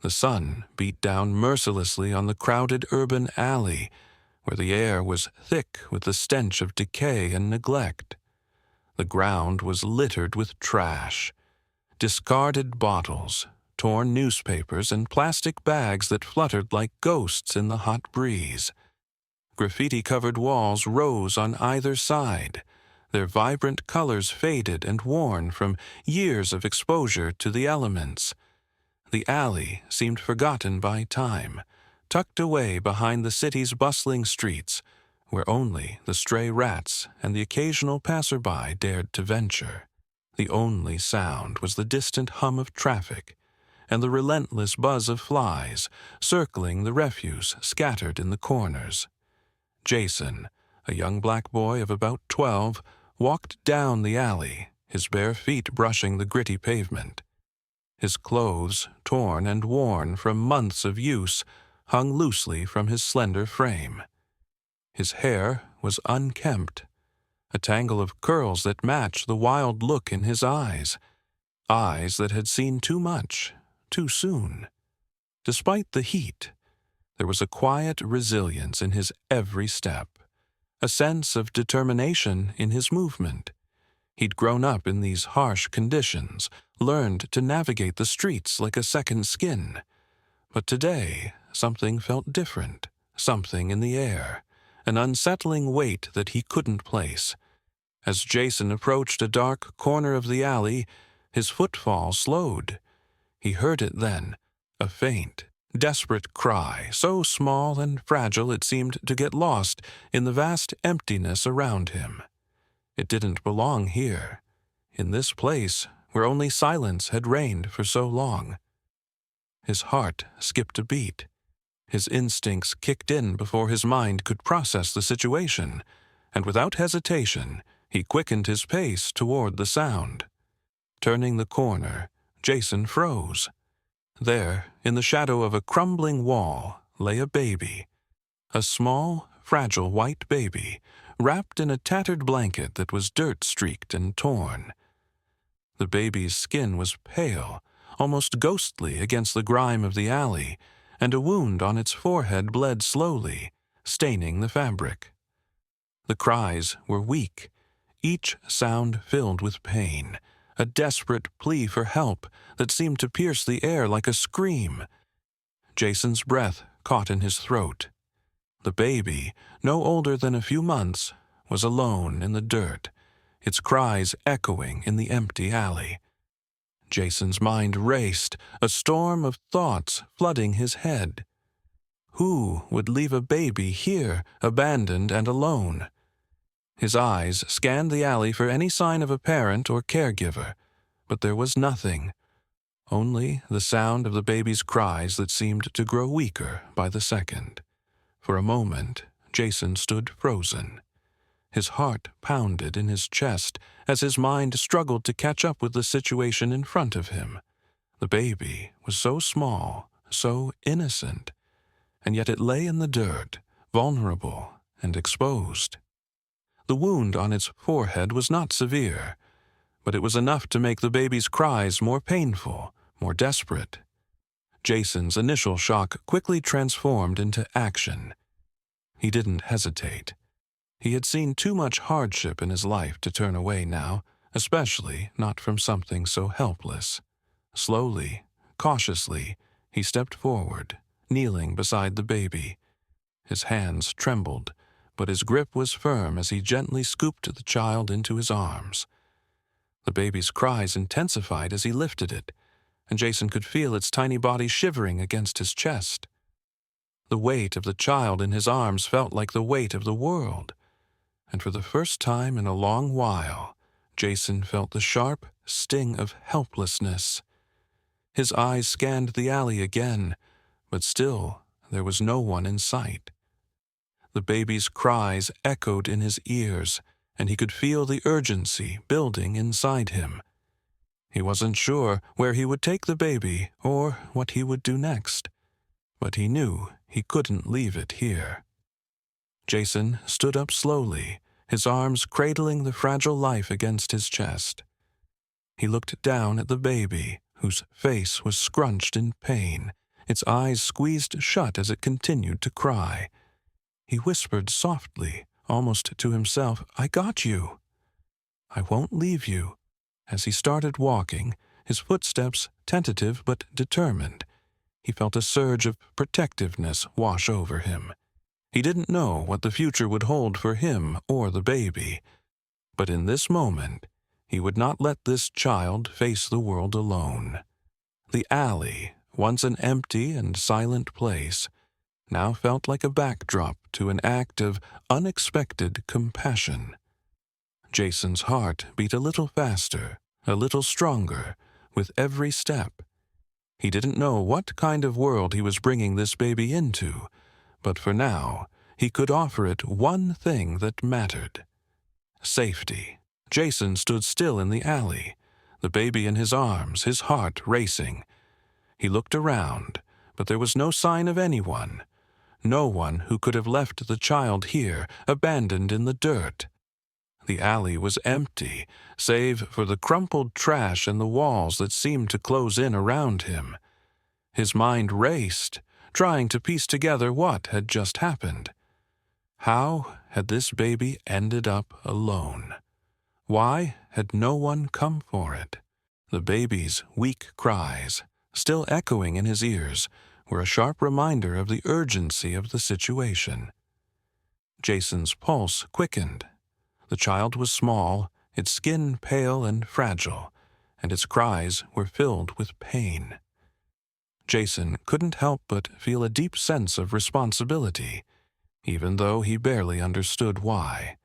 The sun beat down mercilessly on the crowded urban alley, where the air was thick with the stench of decay and neglect. The ground was littered with trash, discarded bottles, torn newspapers, and plastic bags that fluttered like ghosts in the hot breeze. Graffiti-covered walls rose on either side, their vibrant colors faded and worn from years of exposure to the elements. The alley seemed forgotten by time, tucked away behind the city's bustling streets, where only the stray rats and the occasional passerby dared to venture. The only sound was the distant hum of traffic and the relentless buzz of flies circling the refuse scattered in the corners. Jason, a young black boy of about 12, walked down the alley, his bare feet brushing the gritty pavement. His clothes, torn and worn from months of use, hung loosely from his slender frame. His hair was unkempt, a tangle of curls that matched the wild look in his eyes that had seen too much, too soon. Despite the heat, there was a quiet resilience in his every step, a sense of determination in his movement. He'd grown up in these harsh conditions, learned to navigate the streets like a second skin. But today, something felt different, something in the air, an unsettling weight that he couldn't place. As Jason approached a dark corner of the alley, his footfall slowed. He heard it then, a faint, desperate cry, so small and fragile it seemed to get lost in the vast emptiness around him. It didn't belong here, in this place where only silence had reigned for so long. His heart skipped a beat. His instincts kicked in before his mind could process the situation, and without hesitation, he quickened his pace toward the sound. Turning the corner, Jason froze. There, in the shadow of a crumbling wall, lay a baby. A small, fragile white baby, wrapped in a tattered blanket that was dirt-streaked and torn. The baby's skin was pale, almost ghostly against the grime of the alley, and a wound on its forehead bled slowly, staining the fabric. The cries were weak, each sound filled with pain, a desperate plea for help that seemed to pierce the air like a scream. Jason's breath caught in his throat. The baby, no older than a few months, was alone in the dirt, its cries echoing in the empty alley. Jason's mind raced, a storm of thoughts flooding his head. Who would leave a baby here, abandoned and alone? His eyes scanned the alley for any sign of a parent or caregiver, but there was nothing. Only the sound of the baby's cries that seemed to grow weaker by the second. For a moment, Jason stood frozen. His heart pounded in his chest as his mind struggled to catch up with the situation in front of him. The baby was so small, so innocent, and yet it lay in the dirt, vulnerable and exposed. The wound on its forehead was not severe, but it was enough to make the baby's cries more painful, more desperate. Jason's initial shock quickly transformed into action. He didn't hesitate. He had seen too much hardship in his life to turn away now, especially not from something so helpless. Slowly, cautiously, he stepped forward, kneeling beside the baby. His hands trembled, but his grip was firm as he gently scooped the child into his arms. The baby's cries intensified as he lifted it, and Jason could feel its tiny body shivering against his chest. The weight of the child in his arms felt like the weight of the world, and for the first time in a long while, Jason felt the sharp sting of helplessness. His eyes scanned the alley again, but still there was no one in sight. The baby's cries echoed in his ears, and he could feel the urgency building inside him. He wasn't sure where he would take the baby or what he would do next, but he knew he couldn't leave it here. Jason stood up slowly, his arms cradling the fragile life against his chest. He looked down at the baby, whose face was scrunched in pain, its eyes squeezed shut as it continued to cry. He whispered softly, almost to himself, "I got you. I won't leave you." As he started walking, his footsteps tentative but determined, he felt a surge of protectiveness wash over him. He didn't know what the future would hold for him or the baby, but in this moment, he would not let this child face the world alone. The alley, once an empty and silent place, now felt like a backdrop to an act of unexpected compassion. Jason's heart beat a little faster, a little stronger, with every step. He didn't know what kind of world he was bringing this baby into, but for now, he could offer it one thing that mattered: safety. Jason stood still in the alley, the baby in his arms, his heart racing. He looked around, but there was no sign of anyone. No one who could have left the child here, abandoned in the dirt. The alley was empty, save for the crumpled trash and the walls that seemed to close in around him. His mind raced, trying to piece together what had just happened. How had this baby ended up alone? Why had no one come for it? The baby's weak cries, still echoing in his ears, were a sharp reminder of the urgency of the situation. Jason's pulse quickened. The child was small, its skin pale and fragile, and its cries were filled with pain. Jason couldn't help but feel a deep sense of responsibility, even though he barely understood why.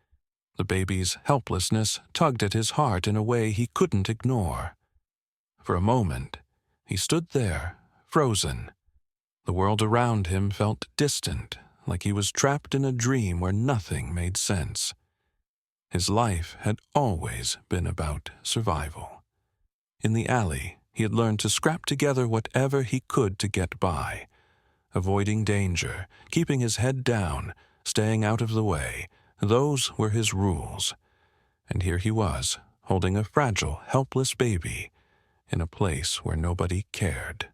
The baby's helplessness tugged at his heart in a way he couldn't ignore. For a moment, he stood there, frozen. The world around him felt distant, like he was trapped in a dream where nothing made sense. His life had always been about survival. In the alley, he had learned to scrap together whatever he could to get by, avoiding danger, keeping his head down, staying out of the way. Those were his rules. And here he was, holding a fragile, helpless baby in a place where nobody cared.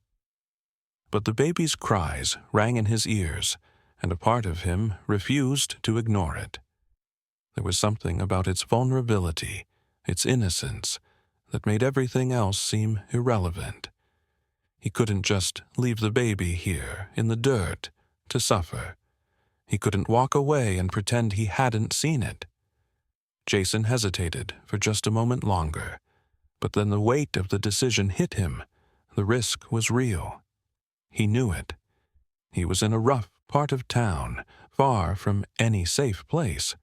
But the baby's cries rang in his ears, and a part of him refused to ignore it. There was something about its vulnerability, its innocence, that made everything else seem irrelevant. He couldn't just leave the baby here, in the dirt, to suffer. He couldn't walk away and pretend he hadn't seen it. Jason hesitated for just a moment longer, but then the weight of the decision hit him. The risk was real. He knew it. He was in a rough part of town, far from any safe place.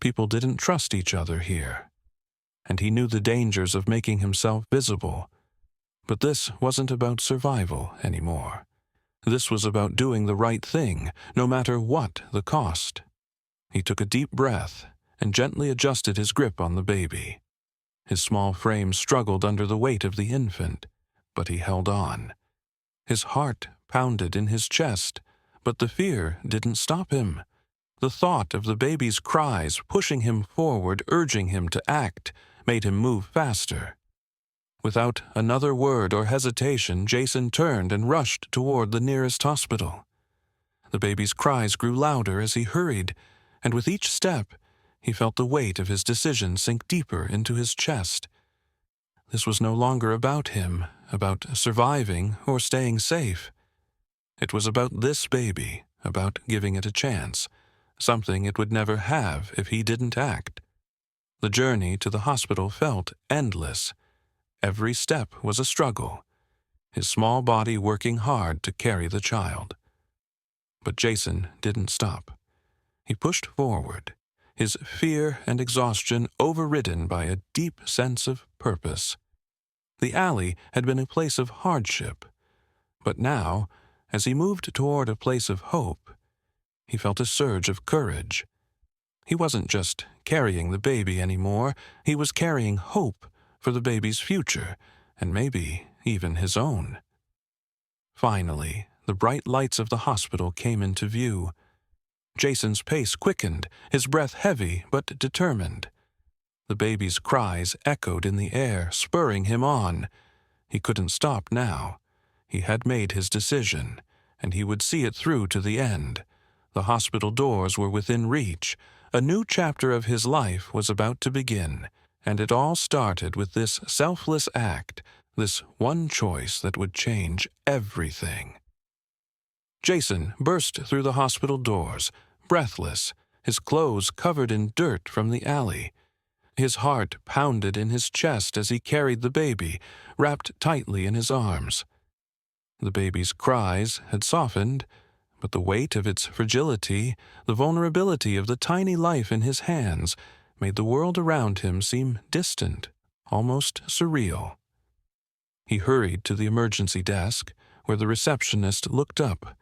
People didn't trust each other here, and he knew the dangers of making himself visible. But this wasn't about survival anymore. This was about doing the right thing, no matter what the cost. He took a deep breath and gently adjusted his grip on the baby. His small frame struggled under the weight of the infant, but he held on. His heart pounded in his chest, but the fear didn't stop him. The thought of the baby's cries pushing him forward, urging him to act, made him move faster. Without another word or hesitation, Jason turned and rushed toward the nearest hospital. The baby's cries grew louder as he hurried, and with each step, he felt the weight of his decision sink deeper into his chest. This was no longer about him, about surviving or staying safe. It was about this baby, about giving it a chance, something it would never have if he didn't act. The journey to the hospital felt endless. Every step was a struggle, his small body working hard to carry the child. But Jason didn't stop. He pushed forward, his fear and exhaustion overridden by a deep sense of purpose. The alley had been a place of hardship, but now, as he moved toward a place of hope, he felt a surge of courage. He wasn't just carrying the baby anymore, he was carrying hope for the baby's future, and maybe even his own. Finally, the bright lights of the hospital came into view. Jason's pace quickened, his breath heavy but determined. The baby's cries echoed in the air, spurring him on. He couldn't stop now. He had made his decision, and he would see it through to the end. The hospital doors were within reach. A new chapter of his life was about to begin, and it all started with this selfless act, this one choice that would change everything. Jason burst through the hospital doors, breathless, his clothes covered in dirt from the alley. His heart pounded in his chest as he carried the baby, wrapped tightly in his arms. The baby's cries had softened, but the weight of its fragility, the vulnerability of the tiny life in his hands, made the world around him seem distant, almost surreal. He hurried to the emergency desk, where the receptionist looked up,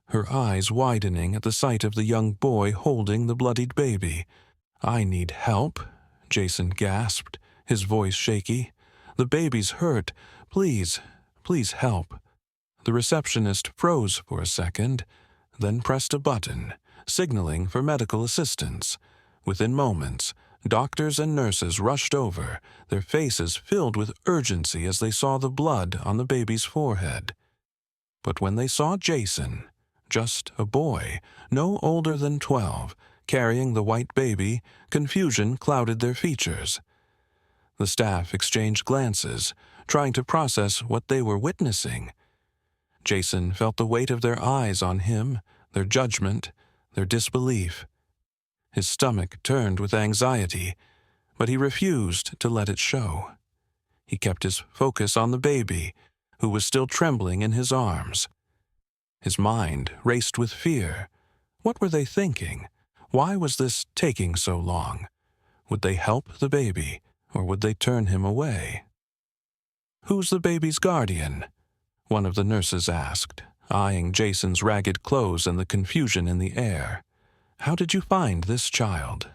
her eyes widening at the sight of the young boy holding the bloodied baby. "I need help," Jason gasped, his voice shaky. "The baby's hurt. Please, please help." The receptionist froze for a second, then pressed a button, signaling for medical assistance. Within moments, doctors and nurses rushed over, their faces filled with urgency as they saw the blood on the baby's forehead. But when they saw Jason, just a boy, no older than 12, carrying the white baby, confusion clouded their features. The staff exchanged glances, trying to process what they were witnessing. Jason felt the weight of their eyes on him, their judgment, their disbelief. His stomach turned with anxiety, but he refused to let it show. He kept his focus on the baby, who was still trembling in his arms. His mind raced with fear. What were they thinking? Why was this taking so long? Would they help the baby, or would they turn him away? "Who's the baby's guardian?" one of the nurses asked, eyeing Jason's ragged clothes and the confusion in the air. "How did you find this child?"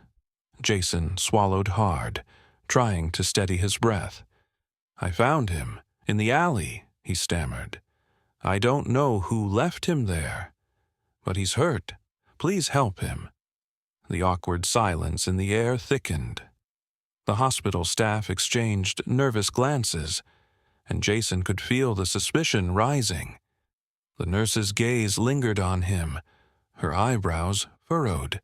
Jason swallowed hard, trying to steady his breath. "I found him in the alley," he stammered. "I don't know who left him there, but he's hurt. Please help him." The awkward silence in the air thickened. The hospital staff exchanged nervous glances, and Jason could feel the suspicion rising. The nurse's gaze lingered on him, her eyebrows furrowed.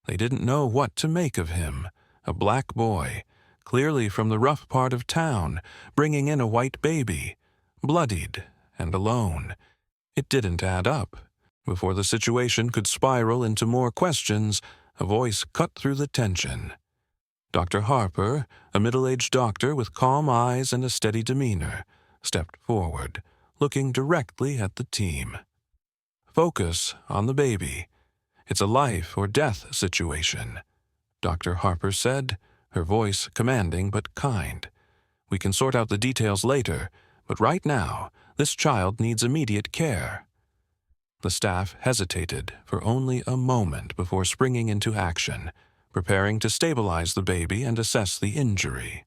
They didn't know what to make of him, a black boy, clearly from the rough part of town, bringing in a white baby, bloodied and alone. It didn't add up. Before the situation could spiral into more questions, a voice cut through the tension. Dr. Harper, a middle-aged doctor with calm eyes and a steady demeanor, stepped forward, looking directly at the team. "Focus on the baby. It's a life-or-death situation," Dr. Harper said, her voice commanding but kind. "We can sort out the details later, but right now, this child needs immediate care." The staff hesitated for only a moment before springing into action, preparing to stabilize the baby and assess the injury.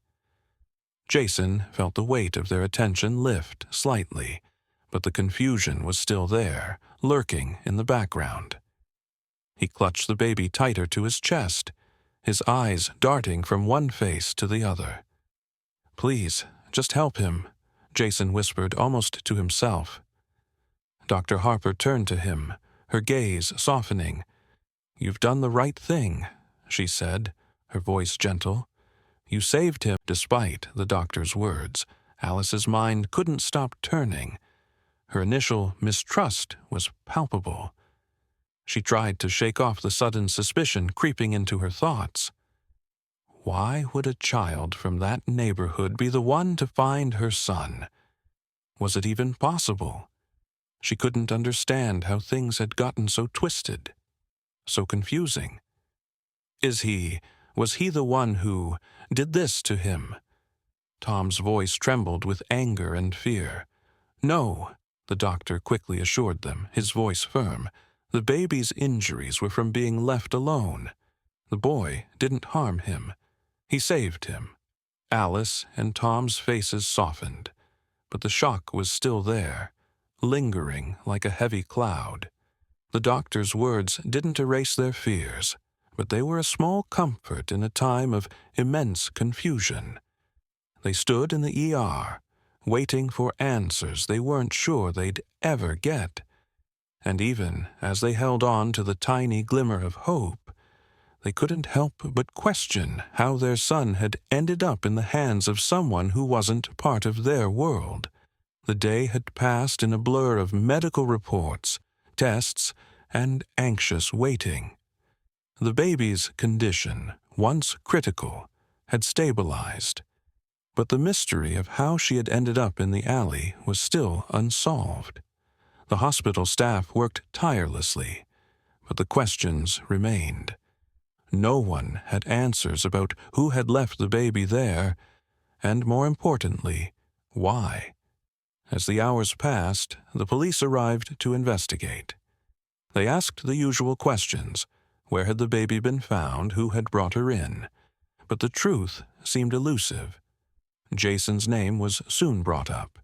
Jason felt the weight of their attention lift slightly, but the confusion was still there, lurking in the background. He clutched the baby tighter to his chest, his eyes darting from one face to the other. "Please, just help him," Jason whispered almost to himself. Dr. Harper turned to him, her gaze softening. "You've done the right thing," she said, her voice gentle. "You saved him." Despite the doctor's words, Alice's mind couldn't stop turning. Her initial mistrust was palpable. She tried to shake off the sudden suspicion creeping into her thoughts. Why would a child from that neighborhood be the one to find her son? Was it even possible? She couldn't understand how things had gotten so twisted, so confusing. Was he the one who did this to him? Tom's voice trembled with anger and fear. "No," the doctor quickly assured them, his voice firm. "The baby's injuries were from being left alone. The boy didn't harm him. He saved him." Alice and Tom's faces softened, but the shock was still there, lingering like a heavy cloud. The doctor's words didn't erase their fears, but they were a small comfort in a time of immense confusion. They stood in the ER, waiting for answers they weren't sure they'd ever get. And even as they held on to the tiny glimmer of hope, they couldn't help but question how their son had ended up in the hands of someone who wasn't part of their world. The day had passed in a blur of medical reports, tests, and anxious waiting. The baby's condition, once critical, had stabilized, but the mystery of how she had ended up in the alley was still unsolved. The hospital staff worked tirelessly, but the questions remained. No one had answers about who had left the baby there, and more importantly, why. As the hours passed, the police arrived to investigate. They asked the usual questions. Where had the baby been found? Who had brought her in? But the truth seemed elusive. Jason's name was soon brought up,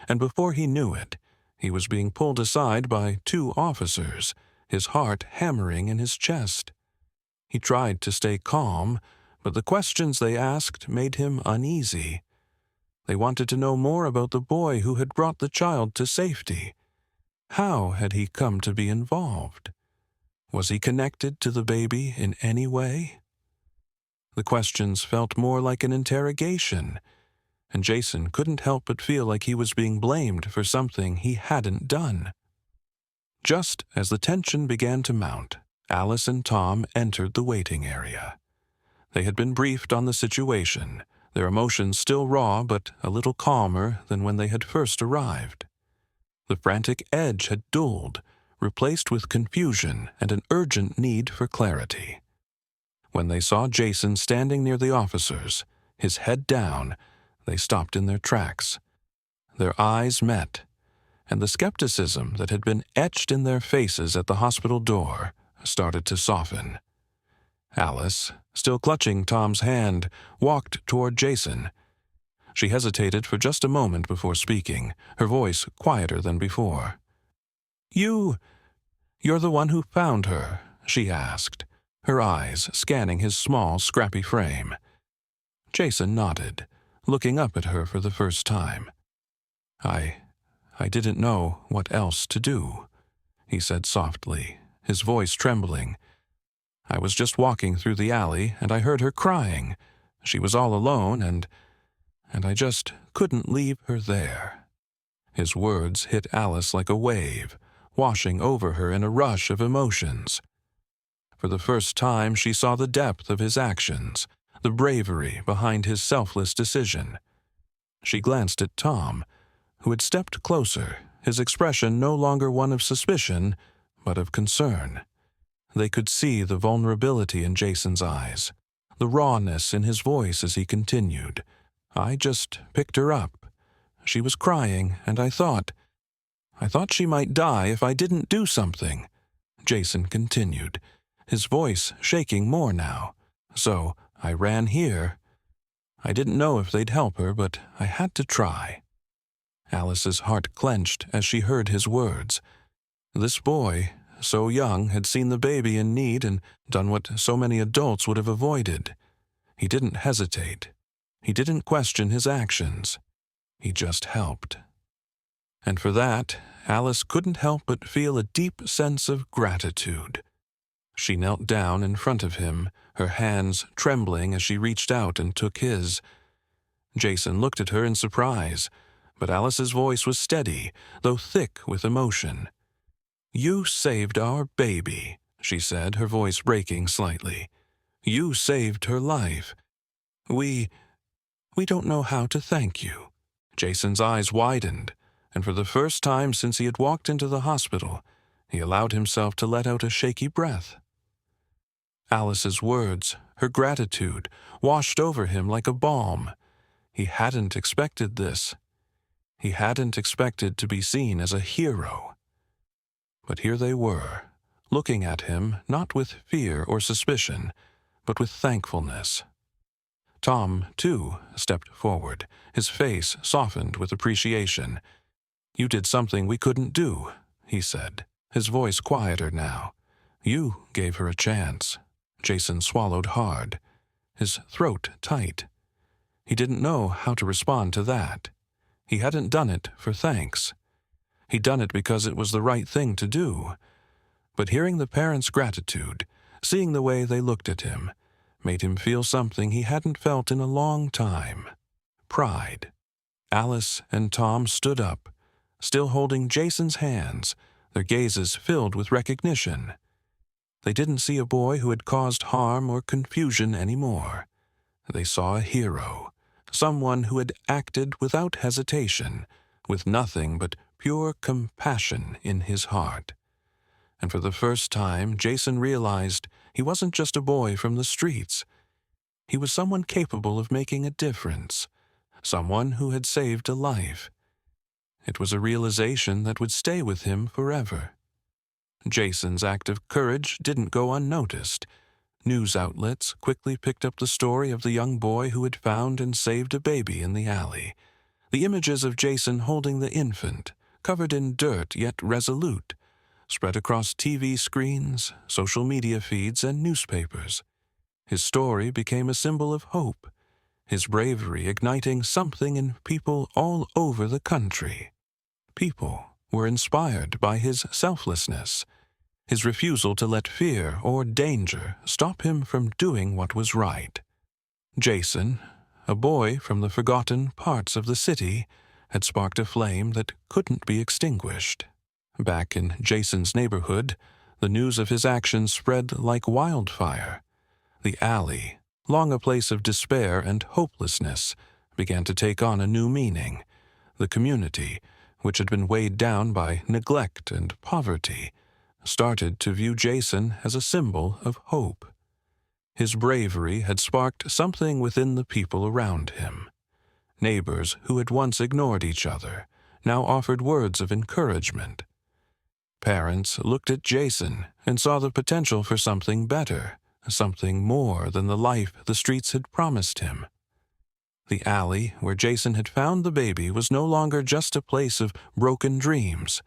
and before he knew it, he was being pulled aside by 2 officers, his heart hammering in his chest. He tried to stay calm, but the questions they asked made him uneasy. They wanted to know more about the boy who had brought the child to safety. How had he come to be involved? Was he connected to the baby in any way? The questions felt more like an interrogation, and Jason couldn't help but feel like he was being blamed for something he hadn't done. Just as the tension began to mount, Alice and Tom entered the waiting area. They had been briefed on the situation, their emotions still raw but a little calmer than when they had first arrived. The frantic edge had dulled, replaced with confusion and an urgent need for clarity. When they saw Jason standing near the officers, his head down, they stopped in their tracks. Their eyes met, and the skepticism that had been etched in their faces at the hospital door started to soften. Alice, still clutching Tom's hand, walked toward Jason. She hesitated for just a moment before speaking, her voice quieter than before. You're the one who found her?" she asked, her eyes scanning his small, scrappy frame. Jason nodded, looking up at her for the first time. I didn't know what else to do," he said softly, his voice trembling. "I was just walking through the alley, and I heard her crying. She was all alone, and I just couldn't leave her there." His words hit Alice like a wave, washing over her in a rush of emotions. For the first time, she saw the depth of his actions, the bravery behind his selfless decision. She glanced at Tom, who had stepped closer, his expression no longer one of suspicion, but of concern. They could see the vulnerability in Jason's eyes, the rawness in his voice as he continued. "I just picked her up. She was crying, and I thought she might die if I didn't do something," Jason continued, his voice shaking more now. "So I ran here. I didn't know if they'd help her, but I had to try." Alice's heart clenched as she heard his words. This boy, so young, had seen the baby in need and done what so many adults would have avoided. He didn't hesitate. He didn't question his actions. He just helped. And for that, Alice couldn't help but feel a deep sense of gratitude. She knelt down in front of him, her hands trembling as she reached out and took his. Jason looked at her in surprise, but Alice's voice was steady, though thick with emotion. "You saved our baby," she said, her voice breaking slightly. "You saved her life. We don't know how to thank you." Jason's eyes widened, and for the first time since he had walked into the hospital, he allowed himself to let out a shaky breath. Alice's words, her gratitude, washed over him like a balm. He hadn't expected this. He hadn't expected to be seen as a hero. But here they were, looking at him not with fear or suspicion, but with thankfulness. Tom, too, stepped forward, his face softened with appreciation. "You did something we couldn't do," he said, his voice quieter now. "You gave her a chance." Jason swallowed hard, his throat tight. He didn't know how to respond to that. He hadn't done it for thanks. He'd done it because it was the right thing to do. But hearing the parents' gratitude, seeing the way they looked at him, made him feel something he hadn't felt in a long time: pride. Alice and Tom stood up, still holding Jason's hands, their gazes filled with recognition. They didn't see a boy who had caused harm or confusion anymore. They saw a hero, someone who had acted without hesitation, with nothing but pure compassion in his heart. And for the first time, Jason realized he wasn't just a boy from the streets. He was someone capable of making a difference, someone who had saved a life. It was a realization that would stay with him forever. Jason's act of courage didn't go unnoticed. News outlets quickly picked up the story of the young boy who had found and saved a baby in the alley. The images of Jason holding the infant, covered in dirt yet resolute, spread across TV screens, social media feeds, and newspapers. His story became a symbol of hope, his bravery igniting something in people all over the country. People were inspired by his selflessness, his refusal to let fear or danger stop him from doing what was right. Jason, a boy from the forgotten parts of the city, had sparked a flame that couldn't be extinguished. Back in Jason's neighborhood, the news of his actions spread like wildfire. The alley, long a place of despair and hopelessness, began to take on a new meaning. The community, which had been weighed down by neglect and poverty, started to view Jason as a symbol of hope. His bravery had sparked something within the people around him. Neighbors who had once ignored each other now offered words of encouragement. Parents looked at Jason and saw the potential for something better, something more than the life the streets had promised him. The alley where Jason had found the baby was no longer just a place of broken dreams.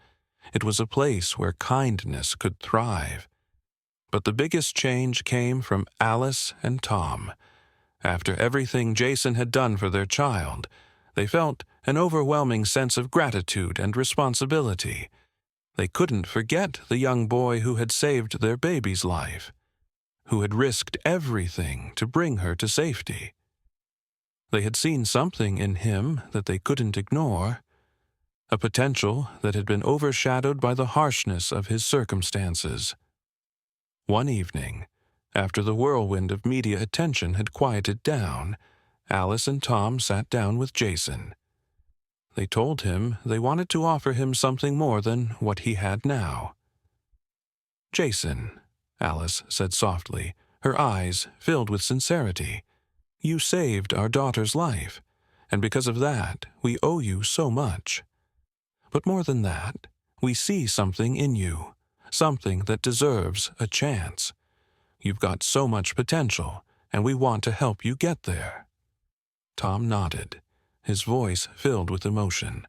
It was a place where kindness could thrive. But the biggest change came from Alice and Tom. After everything Jason had done for their child, they felt an overwhelming sense of gratitude and responsibility. They couldn't forget the young boy who had saved their baby's life, who had risked everything to bring her to safety. They had seen something in him that they couldn't ignore, a potential that had been overshadowed by the harshness of his circumstances. One evening, after the whirlwind of media attention had quieted down, Alice and Tom sat down with Jason. They told him they wanted to offer him something more than what he had now. "Jason," Alice said softly, her eyes filled with sincerity, "you saved our daughter's life, and because of that, we owe you so much. But more than that, we see something in you, something that deserves a chance. You've got so much potential, and we want to help you get there." Tom nodded, his voice filled with emotion.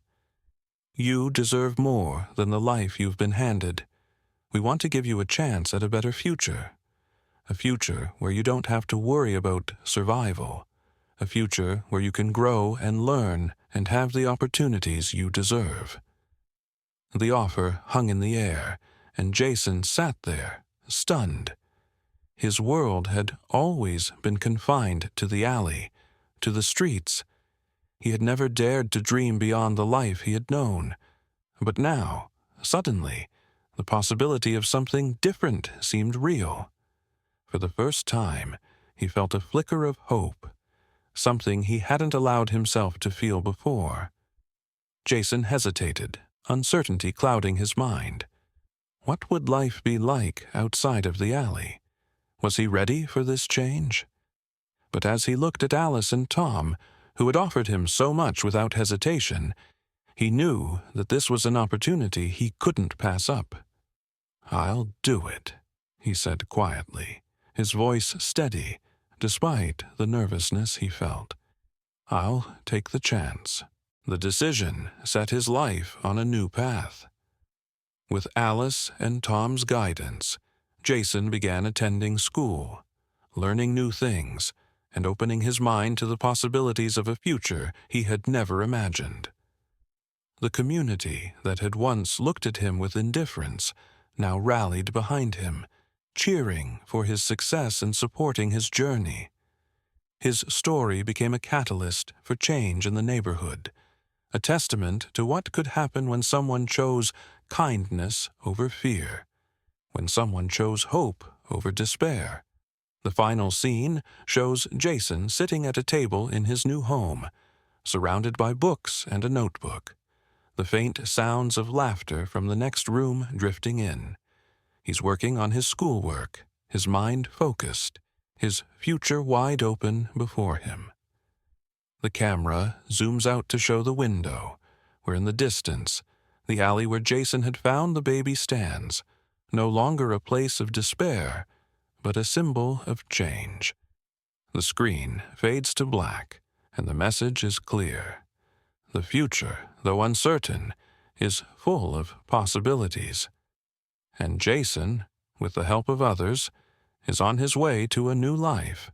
"You deserve more than the life you've been handed. We want to give you a chance at a better future. A future where you don't have to worry about survival. A future where you can grow and learn and have the opportunities you deserve." The offer hung in the air, and Jason sat there, stunned. His world had always been confined to the alley, to the streets. He had never dared to dream beyond the life he had known. But now, suddenly, the possibility of something different seemed real. For the first time, he felt a flicker of hope, something he hadn't allowed himself to feel before. Jason hesitated, uncertainty clouding his mind. What would life be like outside of the alley? Was he ready for this change? But as he looked at Alice and Tom, who had offered him so much without hesitation, he knew that this was an opportunity he couldn't pass up. "I'll do it," he said quietly, his voice steady, despite the nervousness he felt. "I'll take the chance." The decision set his life on a new path. With Alice and Tom's guidance, Jason began attending school, learning new things, and opening his mind to the possibilities of a future he had never imagined. The community that had once looked at him with indifference now rallied behind him, cheering for his success and supporting his journey. His story became a catalyst for change in the neighborhood, a testament to what could happen when someone chose kindness over fear, when someone chose hope over despair. The final scene shows Jason sitting at a table in his new home, surrounded by books and a notebook, the faint sounds of laughter from the next room drifting in. He's working on his schoolwork, his mind focused, his future wide open before him. The camera zooms out to show the window, where in the distance, the alley where Jason had found the baby stands, no longer a place of despair, but a symbol of change. The screen fades to black, and the message is clear. The future, though uncertain, is full of possibilities. And Jason, with the help of others, is on his way to a new life.